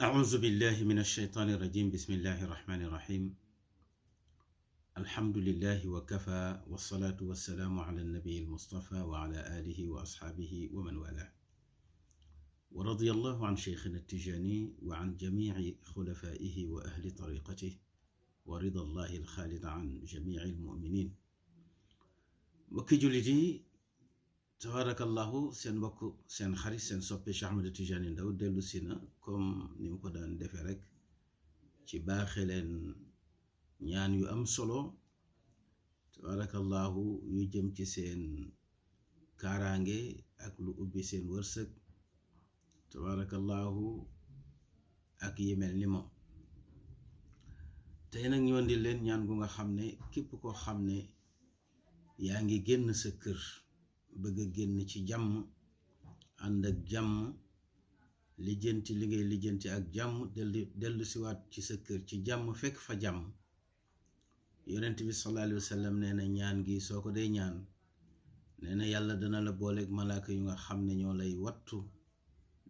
أعوذ بالله من الشيطان الرجيم. بسم الله الرحمن الرحيم. الحمد لله وكفى والصلاة والسلام على النبي المصطفى وعلى آله وأصحابه ومن والاه، ورضي الله عن شيخنا التجاني وعن جميع خلفائه وأهل طريقته، ورضا الله الخالد عن جميع المؤمنين. mbokki jullit yi, tabarakallahu seen mbokk seen xarit seen soppe Cheikh Ahmed Tidiane Ndao dellu si na comme ni mu ko daan defee rek ci baaxe leen ñaan yu am solo, tabarakallahu yu jëm ci seen kaaraange ak lu ubbi seen wërsëg, tabarakallahu ak yi mel ni moom. tey nag ñu andi leen ñaan gu nga xam ne képp koo xam ne yaa ngi génn sa kër bëgg a génn ci jàmm, ànd ak jàmm, lijjanti li ngay lijjanti ak jàmm, dellu siwaat ci sa kër ci jàmm, fekk fa jàmm. yonent bi sallallahu alayhi wa sallam nee na ñaan gi soo ko dee ñaan, nee na yàlla dana la booleeg malaaka yu nga xam ne ñoo lay wattu,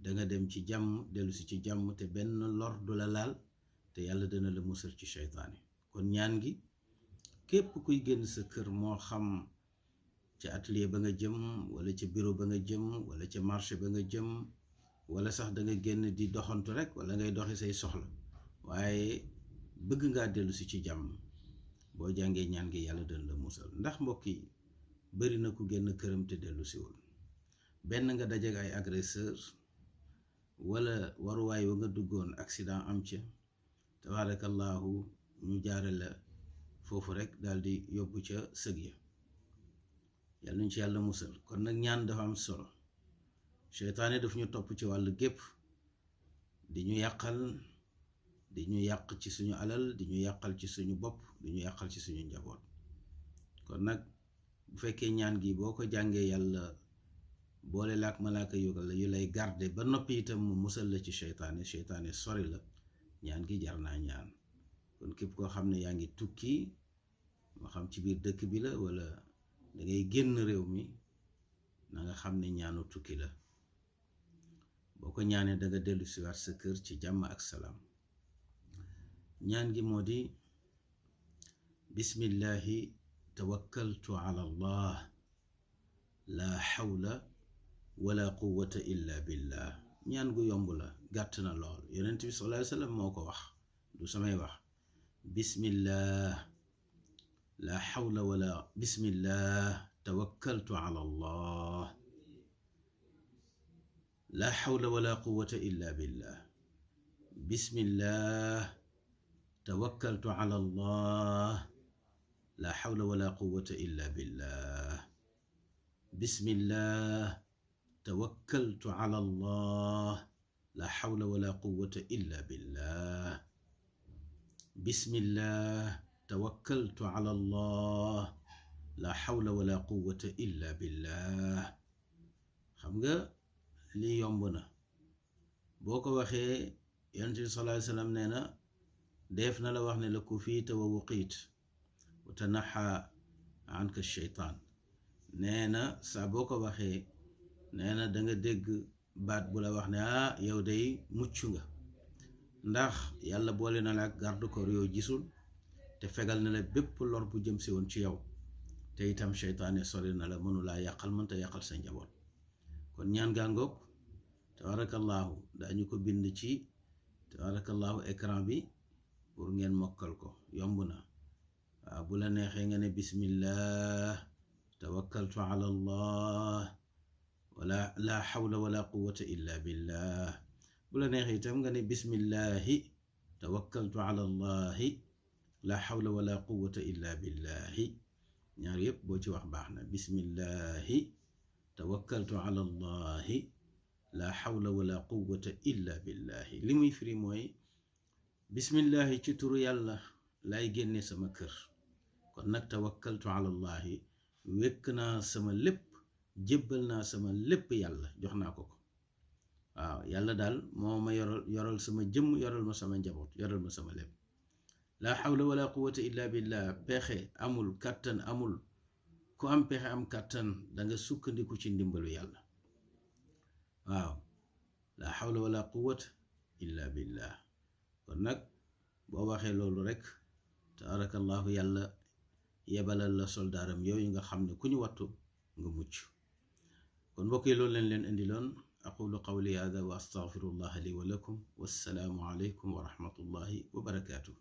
danga dem ci jàmm, dellu si ci jàmm, te benn lor du la laal, te yàlla dana la musal ci seytaane. kon ñaan gi képp kuy génn sa kër, moo xam ca atelier ba nga jëm, wala ca bureau ba nga jëm, wala ca marché ba nga jëm, wala sax da nga génn di doxantu rek, wala ngay doxi say soxla, waaye bëgg ngaa dellu si ci jàmm, boo jàngee ñaan gi yàlla dana la musal. ndax mbokk yi, bari na ku génn këram te dellu siwul. benn nga dajeek ay agresseur, wala waruwaay wa nga duggoon accident am ca, tabarakallahu ñu jaare la foofu rek daal di yóbbu ca sëg ya. yàlla nañ ci yàlla musal. kon nag ñaan dafa am solo. seytaane daf ñu topp ci wàll gépp, di ñu yàqal, di ñu yàq ci suñu alal, di ñu yàqal ci suñu bopp, di ñu yàqal ci suñu njaboot. kon nag bu fekkee ñaan gi boo ko jàngee, yàlla boole la ak malaaka yu lay garde ba noppi itam mu musal la ci seytaane sori la, ñaan gi jar naa ñaan. kon képp koo xam ne yaa ngi tukki, moo xam ci biir dëkk bi la wala dangay génn réew mi, na nga xam ne ñaanu tukki la. boo ko ñaanee danga dellu si waat sa kër ci jàmm ak salaam. ñaan gi moo di bismillahi tawakkaltu ala allah la hawla wala quwwata illa billah. ñaan gu yomb la, gàtt na lool. yonent bi sallallahu alayhi wa sallam moo ko wax, du samay wax. bismillah la hawla wala bismillah tawakkaltu ala allah la hawla wala quwwata illa billah. bismillah tawakkaltu ala allah la hawla wala quwwata illa billah. bismillah tawakkaltu ala allah la hawla wala quwwata illa billah. bismillah tawakkaltu ala allah la hawla wala quwwata illa billah. xam nga lii yomb na. boo ko waxee, yonent bi sallallahu alayhi wa sallam nee na def na la wax ne la kufiita wa wuqiit wa tanaxa anka sheytaan. nee na saa boo ko waxee, nee na danga dégg baat bu la wax ne yow day mucc nga, ndax yàlla boole na la ak garde corps yoo gisul, te fegal na la bépp lor bu jëm si woon ci yow, te itam seytaane sori na la, mënulaa yàqal, mënta yàqal sa njaboot. kon ñaan gaa ngoog, tabarakallahu daañu ko bind ci tabarakallahu écran bi pour ngeen mokkal ko, yomb na. waaw, bu la neexee nga ne bismillah tawakkaltu ala allah wala la hawla wala quwwata illa billah. bu la neexee itam nga ne bismillahi tawakkaltu ala allahi la hawla wala quwwata illa billahi. ñaar yépp boo ci wax baax na. bismillahi tawakkaltu ala allahi la hawla wala quwwata illa billahi. li muy firi mooy bismillahi ci turu yàlla lay génne sama kër. kon nag tawakkaltu ala allahi, wékk naa sama lépp, jébbal naa sama lépp yàlla, jox naa ko ko. waaw, yàlla daal moo ma yoral sama jëmm, yoral ma sama njaboot, yoral ma sama lépp. la hawla wala quwwata illa billah. pexe amul, kàttan amul. ku am pexe am kàttan danga sukkandiku ci ndimbalu yàlla. waaw, la hawla wala quwwata illa billah. kon nag boo waxee loolu rek tabaarakallahu yàlla yebalal la soldaaram yooyu nga xam ne ku ñu wattu nga mucc. kon mbokk yi loolu leen indiloon. aqulu qawli hada wa astaghfirullah li wa lakum. wassalaamu aleykum wa rahmatullahi wa barakaatuh.